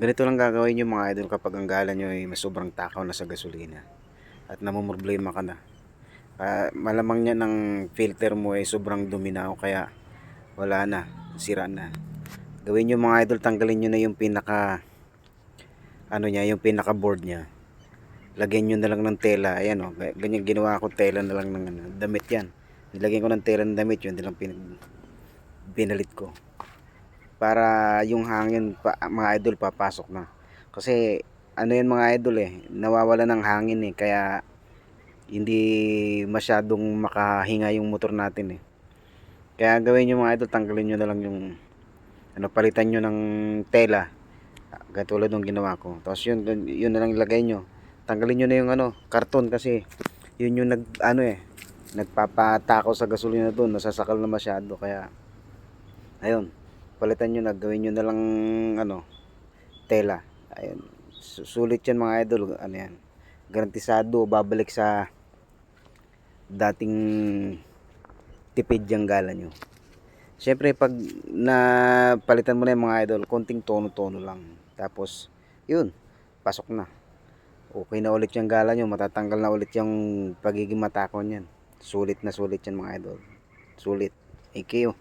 Ganito lang gagawin yung mga idol kapag ang gala nyo ay mas sobrang takaw na sa gasolina at namumroblema ka na. Malamang niya ng filter mo ay sobrang dumi na o kaya wala na, sira na. Gawin nyo mga idol, tanggalin nyo na yung pinaka yung pinaka board niya. Lagyan nyo na lang ng tela. Ayan o, ganyan ginawa ko, tela na lang ng damit yan. Nilagyan ko ng tela ng damit, yun nilang binalit ko. Para yung hangin mga idol papasok na. Kasi ano yan mga idol nawawala ng hangin kaya hindi masyadong makahinga yung motor natin Kaya gawin nyo mga idol, tanggalin nyo na lang yung palitan nyo ng tela. Katulad ng ginawa ko. Tapos yun na lang ilagay nyo. Tanggalin nyo na yung karton kasi yun yung nagpapatakaw sa gasolina doon, nasasakal na masyado. Kaya ayun, palitan nyo na, gawin nyo na lang tela. Ayun, sulit yan mga idol. Yan, garantisado babalik sa dating tipid yung gala nyo. Siyempre pag napalitan mo na yung mga idol, konting tono-tono lang. Tapos yun, pasok na. Okay na ulit yung gala nyo, matatanggal na ulit yung pagiging matakaw niyan. Sulit na sulit yan mga idol. Sulit. Thank you.